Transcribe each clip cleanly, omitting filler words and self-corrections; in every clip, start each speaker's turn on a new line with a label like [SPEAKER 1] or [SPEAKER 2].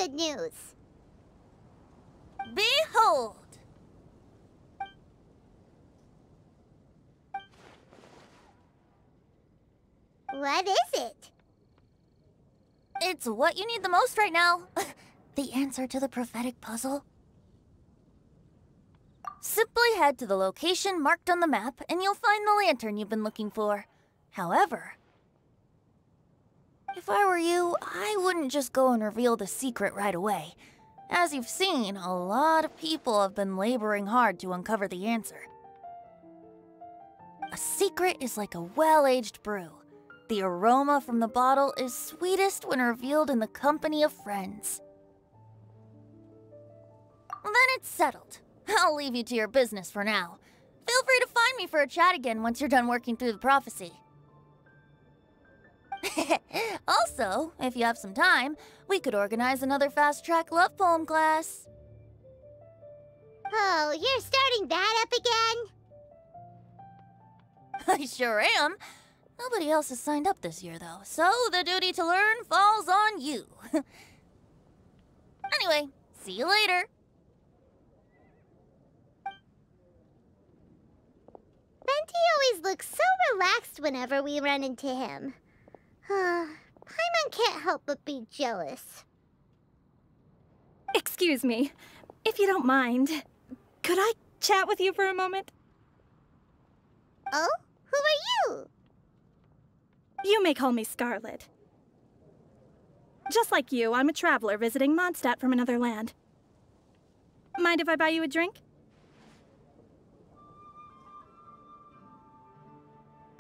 [SPEAKER 1] good news.
[SPEAKER 2] Behold!
[SPEAKER 1] What is it?
[SPEAKER 2] It's what you need the most right now. The answer to the prophetic puzzle. Simply head to the location marked on the map and you'll find the lantern you've been looking for. However, if I were you, I wouldn't just go and reveal the secret right away. As you've seen, a lot of people have been laboring hard to uncover the answer. A secret is like a well-aged brew. The aroma from the bottle is sweetest when revealed in the company of friends. Then it's settled. I'll leave you to your business for now. Feel free to find me for a chat again once you're done working through the prophecy. Also, if you have some time, we could organize another fast-track love poem class.
[SPEAKER 1] Oh, you're starting that up again?
[SPEAKER 2] I sure am. Nobody else has signed up this year, though, so the duty to learn falls on you. Anyway, see you later.
[SPEAKER 1] Venti always looks so relaxed whenever we run into him. Paimon can't help but be jealous.
[SPEAKER 3] Excuse me, if you don't mind, could I chat with you for a moment?
[SPEAKER 1] Oh? Who are you?
[SPEAKER 3] You may call me Scarlet. Just like you, I'm a traveler visiting Mondstadt from another land. Mind if I buy you a drink?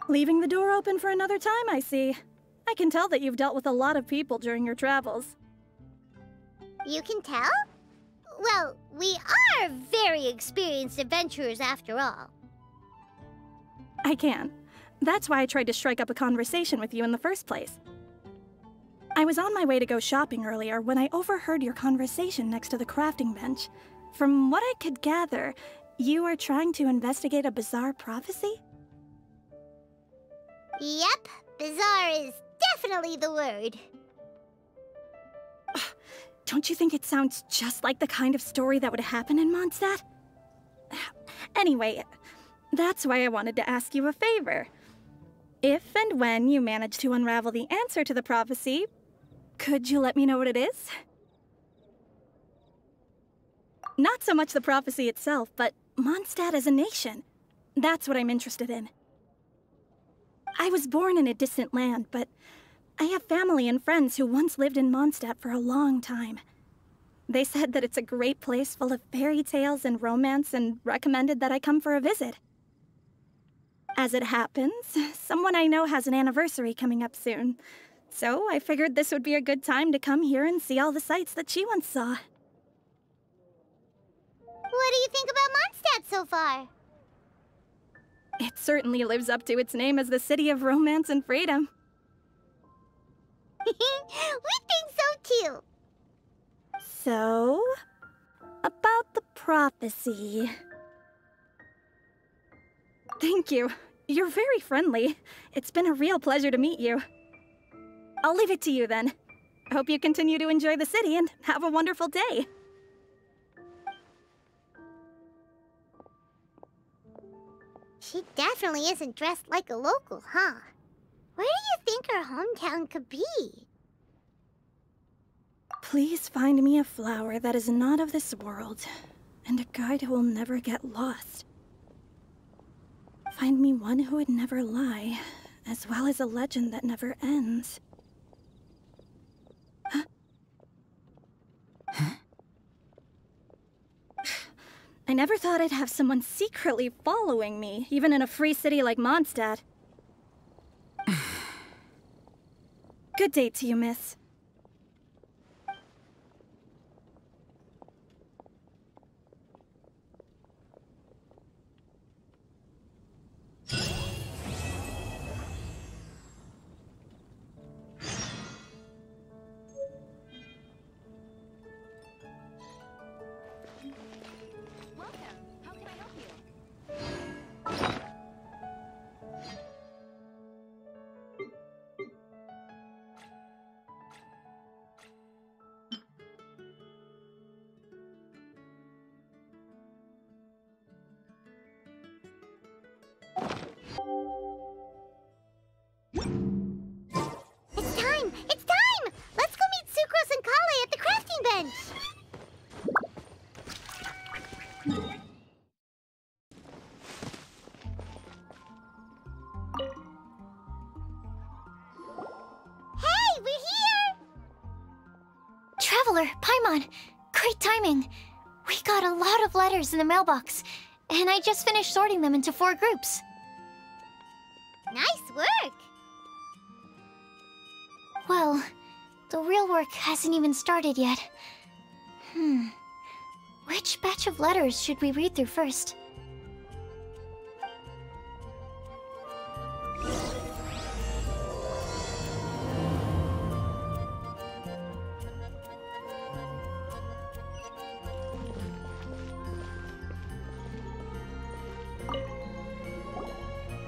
[SPEAKER 3] Leaving the door open for another time, I see. I can tell that you've dealt with a lot of people during your travels.
[SPEAKER 1] You can tell? Well, we are very experienced adventurers after all.
[SPEAKER 3] I can. That's why I tried to strike up a conversation with you in the first place. I was on my way to go shopping earlier when I overheard your conversation next to the crafting bench. From what I could gather, you are trying to investigate a bizarre prophecy?
[SPEAKER 1] Yep, bizarre is definitely the word.
[SPEAKER 3] Don't you think it sounds just like the kind of story that would happen in Mondstadt? Anyway, that's why I wanted to ask you a favor. If and when you manage to unravel the answer to the prophecy, could you let me know what it is? Not so much the prophecy itself, but Mondstadt as a nation. That's what I'm interested in. I was born in a distant land, but I have family and friends who once lived in Mondstadt for a long time. They said that it's a great place full of fairy tales and romance and recommended that I come for a visit. As it happens, someone I know has an anniversary coming up soon, so I figured this would be a good time to come here and see all the sights that she once saw.
[SPEAKER 1] What do you think about Mondstadt so far?
[SPEAKER 3] It certainly lives up to its name as the city of romance and freedom.
[SPEAKER 1] We think so too.
[SPEAKER 3] So, about the prophecy. Thank you. You're very friendly. It's been a real pleasure to meet you. I'll leave it to you then. Hope you continue to enjoy the city and have a wonderful day.
[SPEAKER 1] She definitely isn't dressed like a local, huh? Where do you think her hometown could be?
[SPEAKER 3] Please find me a flower that is not of this world, and a guide who will never get lost. Find me one who would never lie, as well as a legend that never ends. Huh? Huh? I never thought I'd have someone secretly following me, even in a free city like Mondstadt. Good day to you, miss.
[SPEAKER 4] Traveler, Paimon, great timing. We got a lot of letters in the mailbox, and I just finished sorting them into 4 groups.
[SPEAKER 1] Nice work!
[SPEAKER 4] Well, the real work hasn't even started yet. Which batch of letters should we read through first?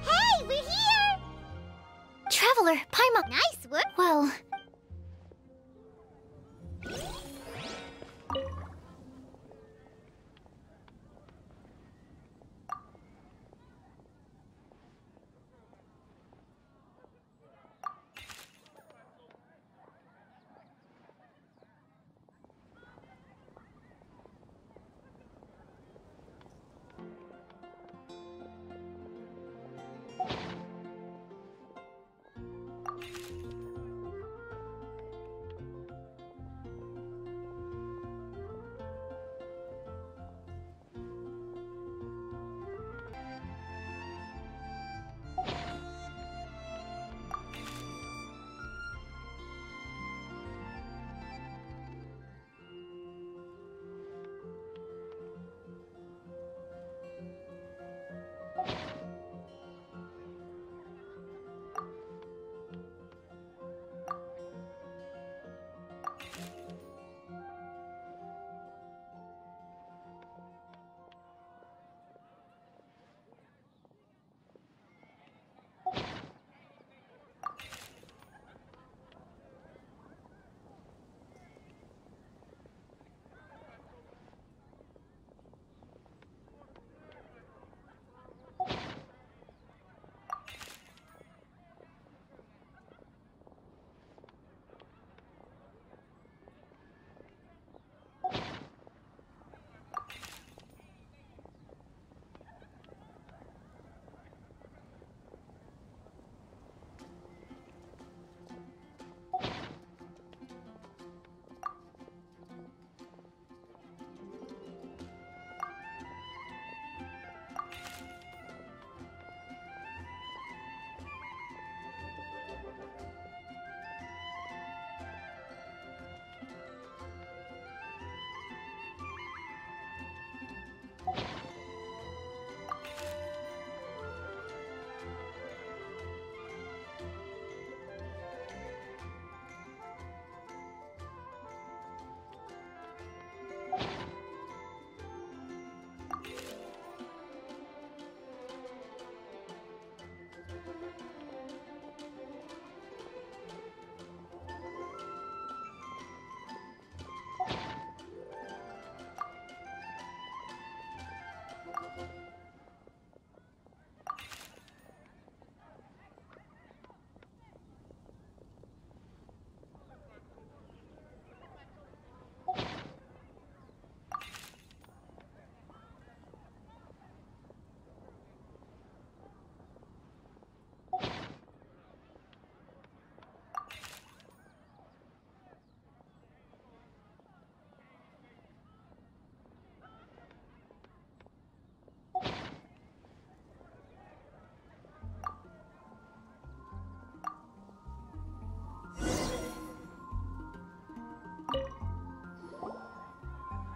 [SPEAKER 1] Hey, we're here!
[SPEAKER 4] Traveler, Paimon.
[SPEAKER 1] Nice work!
[SPEAKER 4] Well,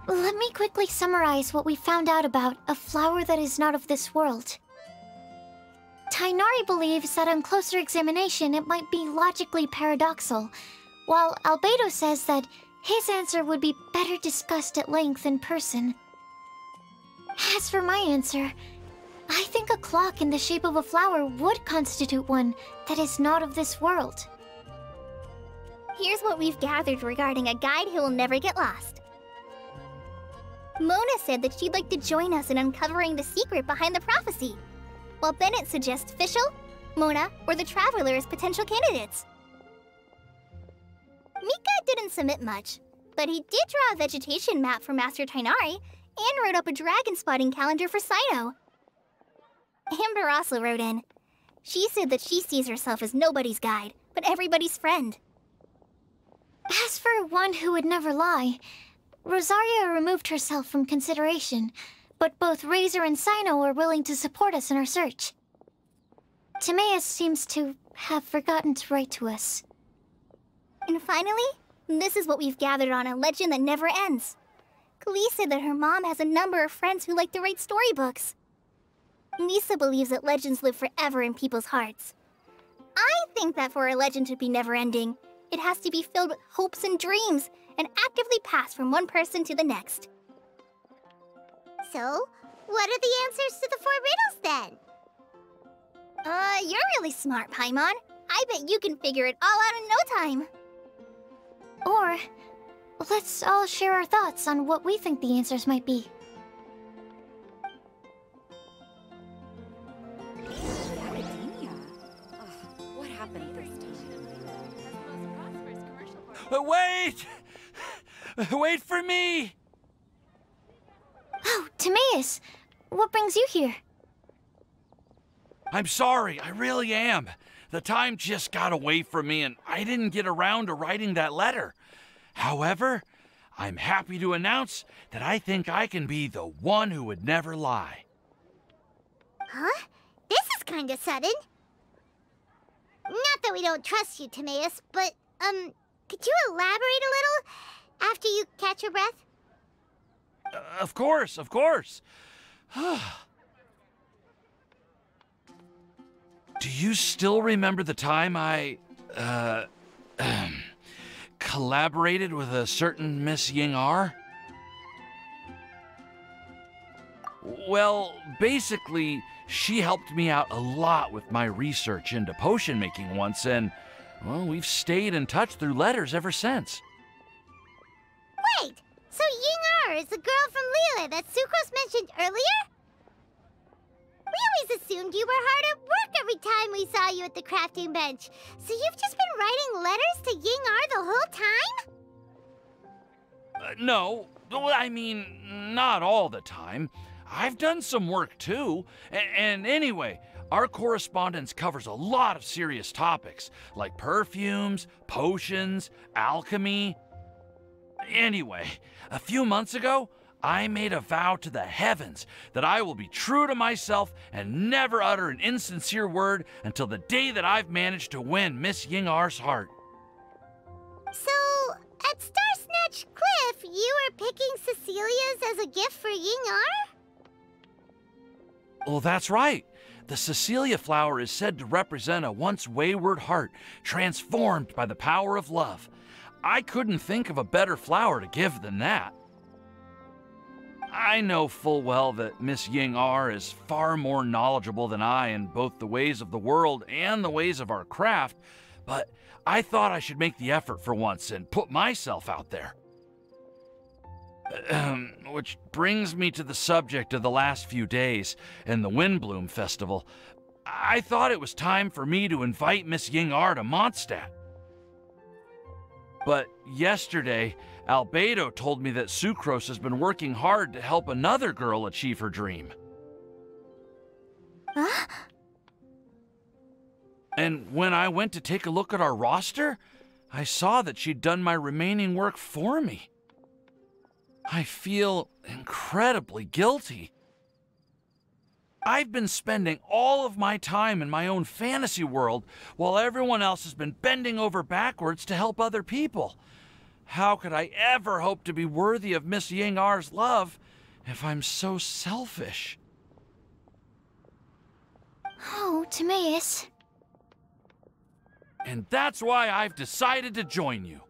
[SPEAKER 4] let me quickly summarize what we found out about a flower that is not of this world. Tainari believes that on closer examination it might be logically paradoxal, while Albedo says that his answer would be better discussed at length in person. As for my answer, I think a clock in the shape of a flower would constitute one that is not of this world.
[SPEAKER 1] Here's what we've gathered regarding a guide who will never get lost. Mona said that she'd like to join us in uncovering the secret behind the prophecy, while Bennett suggests Fischl, Mona, or the Traveler as potential candidates. Mika didn't submit much, but he did draw a vegetation map for Master Tainari and wrote up a dragon spotting calendar for Cyno. Amber also wrote in. She said that she sees herself as nobody's guide, but everybody's friend.
[SPEAKER 4] As for one who would never lie, Rosaria removed herself from consideration, but both Razor and Sino are willing to support us in our search. Timaeus seems to have forgotten to write to us.
[SPEAKER 1] And finally, this is what we've gathered on a legend that never ends. Klee said that her mom has a number of friends who like to write storybooks. Lisa believes that legends live forever in people's hearts. I think that for a legend to be never-ending, it has to be filled with hopes and dreams, and actively passed from one person to the next.
[SPEAKER 5] So, what are the answers to the 4 riddles then?
[SPEAKER 1] You're really smart, Paimon. I bet you can figure it all out in no time.
[SPEAKER 4] Or, let's all share our thoughts on what we think the answers might be.
[SPEAKER 6] What happened this
[SPEAKER 7] time? Wait! Wait for me!
[SPEAKER 4] Oh, Timaeus! What brings you here?
[SPEAKER 7] I'm sorry, I really am. The time just got away from me and I didn't get around to writing that letter. However, I'm happy to announce that I think I can be the one who would never lie.
[SPEAKER 5] Huh? This is kinda sudden. Not that we don't trust you, Timaeus, but, could you elaborate a little after you catch your breath?
[SPEAKER 7] Of course, of course. Do you still remember the time I, collaborated with a certain Miss Ying-R? Well, basically, she helped me out a lot with my research into potion making once, and, well, we've stayed in touch through letters ever since.
[SPEAKER 5] Wait! So Ying-R is the girl from Liyue that Sucrose mentioned earlier? We always assumed you were hard at work every time we saw you at the crafting bench. So you've just been writing letters to Ying-R the whole time?
[SPEAKER 7] No, I mean, not all the time. I've done some work too. And anyway, our correspondence covers a lot of serious topics, like perfumes, potions, alchemy. Anyway, a few months ago, I made a vow to the heavens that I will be true to myself and never utter an insincere word until the day that I've managed to win Miss Ying-R's heart.
[SPEAKER 5] So, at Star Snatch Cliff, you were picking Cecilia's as a gift for Ying-R?
[SPEAKER 7] Well, that's right. The Cecilia flower is said to represent a once wayward heart transformed by the power of love. I couldn't think of a better flower to give than that. I know full well that Miss Ying-R is far more knowledgeable than I in both the ways of the world and the ways of our craft, but I thought I should make the effort for once and put myself out there. Which brings me to the subject of the last few days and the Windbloom Festival. I thought it was time for me to invite Miss Ying-R to Mondstadt. But yesterday, Albedo told me that Sucrose has been working hard to help another girl achieve her dream.
[SPEAKER 1] Huh?
[SPEAKER 7] And when I went to take a look at our roster, I saw that she'd done my remaining work for me. I feel incredibly guilty. I've been spending all of my time in my own fantasy world while everyone else has been bending over backwards to help other people. How could I ever hope to be worthy of Miss Ying-R's love if I'm so selfish?
[SPEAKER 4] Oh, Timaeus.
[SPEAKER 7] And that's why I've decided to join you.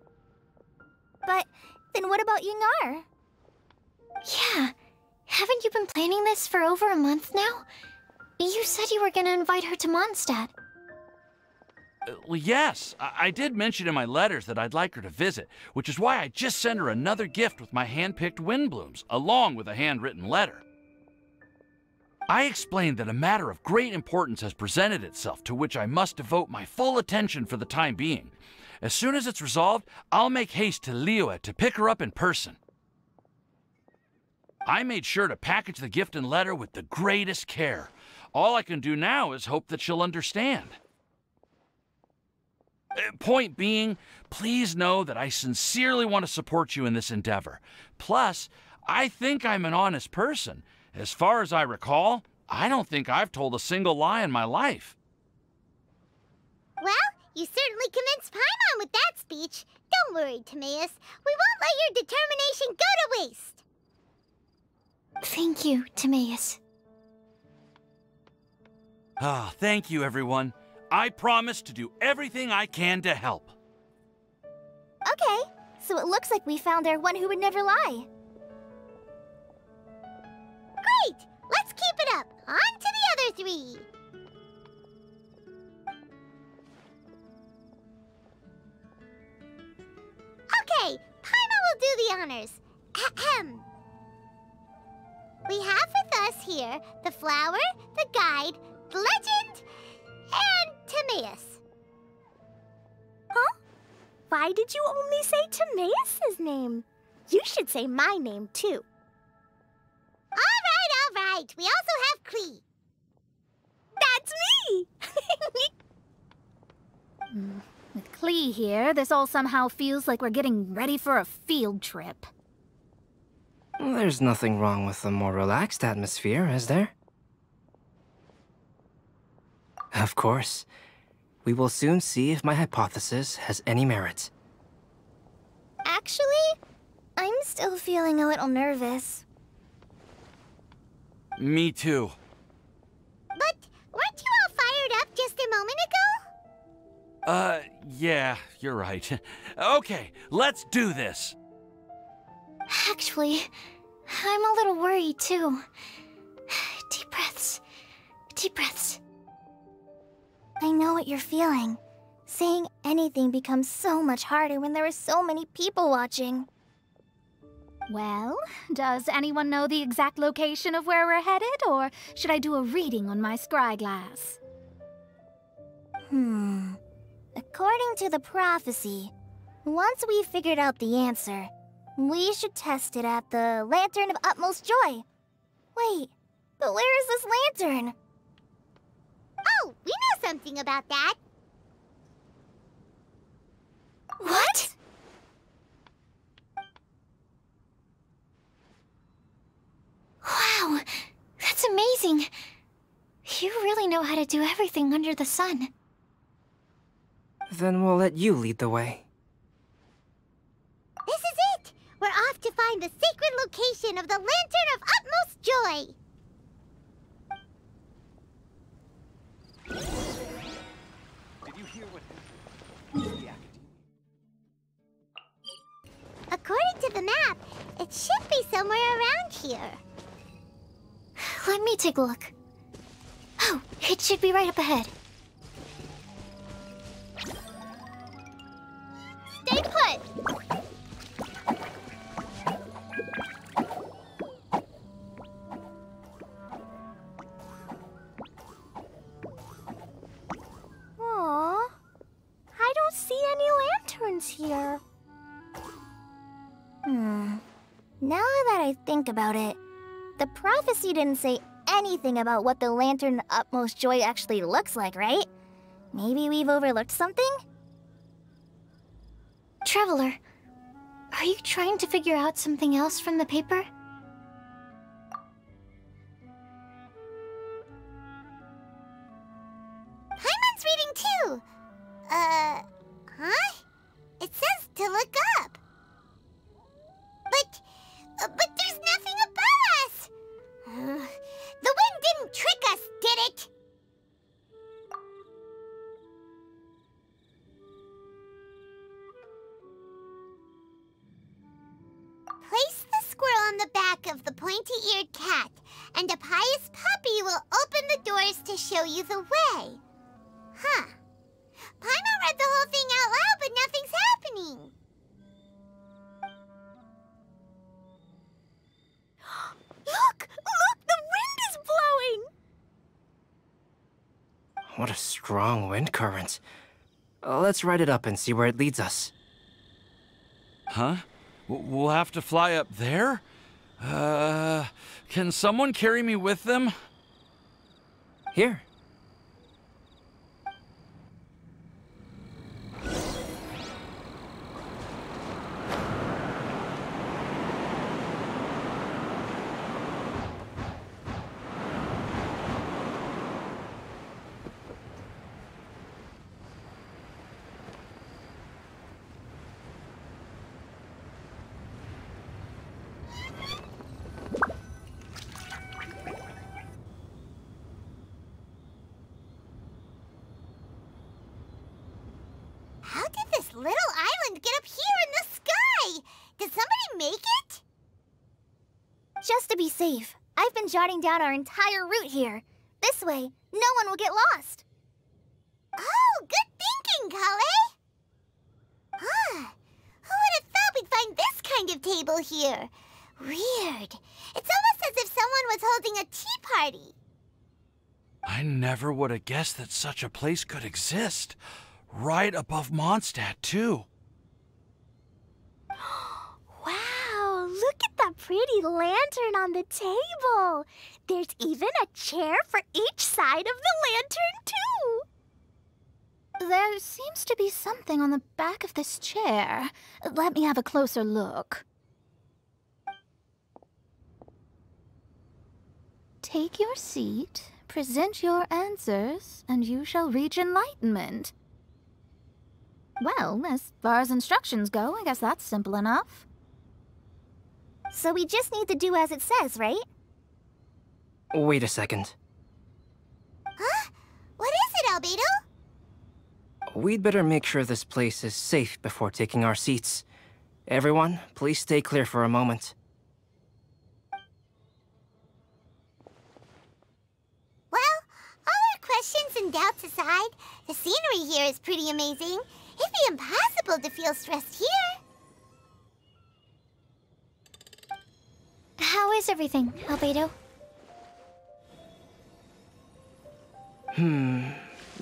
[SPEAKER 1] But then what about Ying-R?
[SPEAKER 4] Yeah. Haven't you been planning this for over a month now? You said you were gonna invite her to Mondstadt.
[SPEAKER 7] Well, yes, I did mention in my letters that I'd like her to visit, which is why I just sent her another gift with my hand-picked Windblooms, along with a handwritten letter. I explained that a matter of great importance has presented itself to which I must devote my full attention for the time being. As soon as it's resolved, I'll make haste to Liyue to pick her up in person. I made sure to package the gift and letter with the greatest care. All I can do now is hope that she'll understand. Point being, please know that I sincerely want to support you in this endeavor. Plus, I think I'm an honest person. As far as I recall, I don't think I've told a single lie in my life.
[SPEAKER 5] Well, you certainly convinced Paimon with that speech. Don't worry, Timaeus. We won't let your determination go to waste.
[SPEAKER 4] Thank you, Timaeus.
[SPEAKER 7] Ah, thank you, everyone. I promise to do everything I can to help.
[SPEAKER 1] Okay, so it looks like we found our one who would never lie.
[SPEAKER 5] Great! Let's keep it up. On to the other three. Okay, Paimon will do the honors. Ahem. We have with us here the flower, the guide, the legend, and Timaeus.
[SPEAKER 1] Huh? Why did you only say Timaeus' name? You should say my name, too.
[SPEAKER 5] All right. We also have Klee.
[SPEAKER 1] That's me!
[SPEAKER 8] With Klee here, this all somehow feels like we're getting ready for a field trip.
[SPEAKER 9] There's nothing wrong with a more relaxed atmosphere, is there? Of course. We will soon see if my hypothesis has any merit.
[SPEAKER 1] Actually, I'm still feeling a little nervous.
[SPEAKER 7] Me too.
[SPEAKER 5] But weren't you all fired up just a moment ago?
[SPEAKER 7] Yeah, you're right. Okay, let's do this.
[SPEAKER 4] Actually, I'm a little worried too. Deep breaths. Deep breaths.
[SPEAKER 1] I know what you're feeling. Saying anything becomes so much harder when there are so many people watching.
[SPEAKER 8] Well, does anyone know the exact location of where we're headed, or should I do a reading on my scry glass?
[SPEAKER 1] According to the prophecy, once we figured out the answer, we should test it at the Lantern of Utmost Joy. Wait, but where is this lantern?
[SPEAKER 5] Oh, we know something about that.
[SPEAKER 4] What? Wow, that's amazing. You really know how to do everything under the sun.
[SPEAKER 9] Then we'll let you lead the way.
[SPEAKER 5] This is it! We're off to find the sacred location of the Lantern of Utmost Joy.
[SPEAKER 10] Did you hear what happened?
[SPEAKER 5] According to the map, it should be somewhere around here.
[SPEAKER 4] Let me take a look. Oh, it should be right up ahead.
[SPEAKER 5] Stay put!
[SPEAKER 1] Aww, I don't see any lanterns here. Now that I think about it, the prophecy didn't say anything about what the Lantern of Utmost Joy actually looks like, right? Maybe we've overlooked something?
[SPEAKER 4] Traveler, are you trying to figure out something else from the paper?
[SPEAKER 5] Paimon's reading too! Huh? It says to look up. But there's nothing above us! The wind didn't trick us, did it? Place the squirrel on the back of the pointy-eared cat, and a pious puppy will open the doors to show you the way. Huh. Paimon read the whole thing out loud, but nothing's happening.
[SPEAKER 1] Look! Look! The wind is blowing!
[SPEAKER 9] What a strong wind current. Let's ride it up and see where it leads us.
[SPEAKER 7] Huh? We'll have to fly up there? Can someone carry me with them?
[SPEAKER 9] Here.
[SPEAKER 1] safe. I've been jotting down our entire route here. This way, no one will get lost.
[SPEAKER 5] Oh, good thinking, Cully! Huh. Who would have thought we'd find this kind of table here? Weird. It's almost as if someone was holding a tea party.
[SPEAKER 7] I never would have guessed that such a place could exist. Right above Mondstadt, too.
[SPEAKER 11] Wow, look at that pretty lantern on the table. There's even a chair for each side of the lantern, too.
[SPEAKER 8] There seems to be something on the back of this chair. Let me have a closer look. Take your seat, present your answers, and you shall reach enlightenment. Well, as far as instructions go, I guess that's simple enough.
[SPEAKER 1] So we just need to do as it says, right?
[SPEAKER 9] Wait a second.
[SPEAKER 5] Huh? What is it, Albedo?
[SPEAKER 9] We'd better make sure this place is safe before taking our seats. Everyone, please stay clear for a moment.
[SPEAKER 5] Well, all our questions and doubts aside, the scenery here is pretty amazing. It'd be impossible to feel stressed here.
[SPEAKER 4] How is everything, Albedo?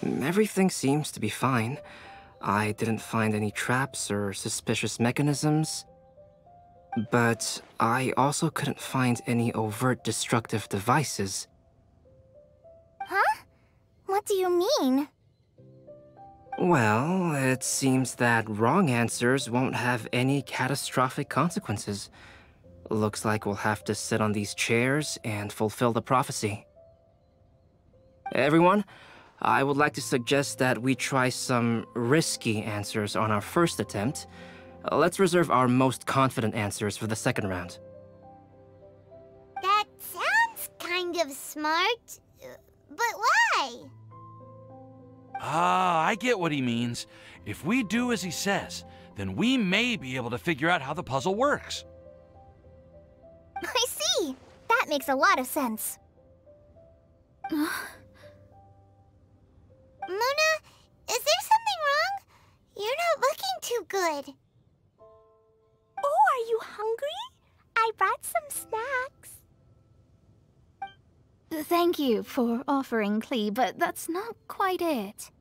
[SPEAKER 9] Everything seems to be fine. I didn't find any traps or suspicious mechanisms. But I also couldn't find any overt destructive devices.
[SPEAKER 1] Huh? What do you mean?
[SPEAKER 9] Well, it seems that wrong answers won't have any catastrophic consequences. Looks like we'll have to sit on these chairs and fulfill the prophecy. Everyone, I would like to suggest that we try some risky answers on our first attempt. Let's reserve our most confident answers for the second round.
[SPEAKER 5] That sounds kind of smart, but why?
[SPEAKER 7] Ah, I get what he means. If we do as he says, then we may be able to figure out how the puzzle works.
[SPEAKER 1] I see! That makes a lot of sense.
[SPEAKER 5] Mona, is there something wrong? You're not looking too good.
[SPEAKER 11] Oh, are you hungry? I brought some snacks.
[SPEAKER 8] Thank you for offering, Klee, but that's not quite it.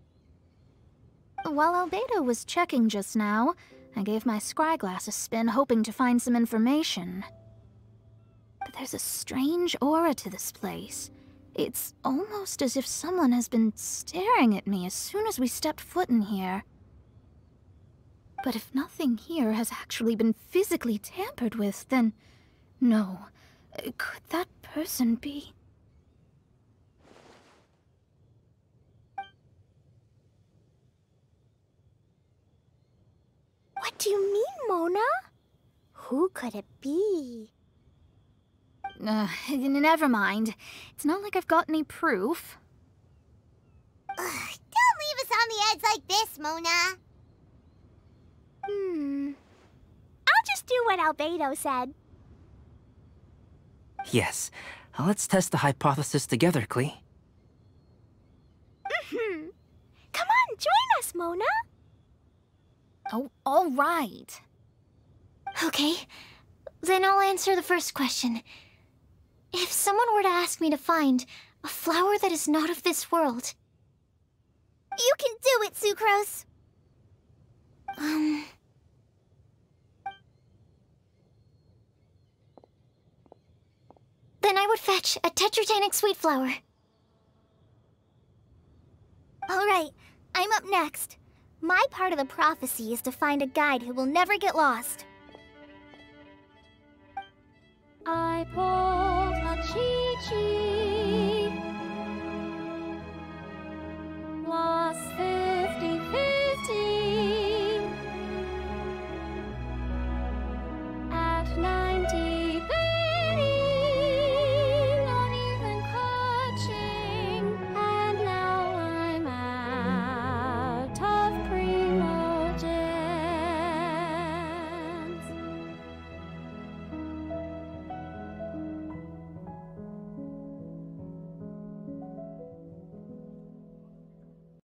[SPEAKER 8] While Albedo was checking just now, I gave my scryglass a spin hoping to find some information. But there's a strange aura to this place. It's almost as if someone has been staring at me as soon as we stepped foot in here. But if nothing here has actually been physically tampered with, then no. Could that person be?
[SPEAKER 11] What do you mean, Mona? Who could it be?
[SPEAKER 8] Never mind. It's not like I've got any proof.
[SPEAKER 5] Ugh, don't leave us on the edge like this, Mona.
[SPEAKER 11] I'll just do what Albedo said.
[SPEAKER 9] Yes, let's test the hypothesis together, Klee.
[SPEAKER 11] Come on, join us, Mona.
[SPEAKER 8] Oh, all right.
[SPEAKER 4] Okay, then I'll answer the first question. If someone were to ask me to find a flower that is not of this world...
[SPEAKER 1] You can do it, Sucrose!
[SPEAKER 4] Then I would fetch a tetratanic sweet flower.
[SPEAKER 1] Alright, I'm up next. My part of the prophecy is to find a guide who will never get lost.
[SPEAKER 11] I pulled a Chi-Chi, lost 50-50 at night.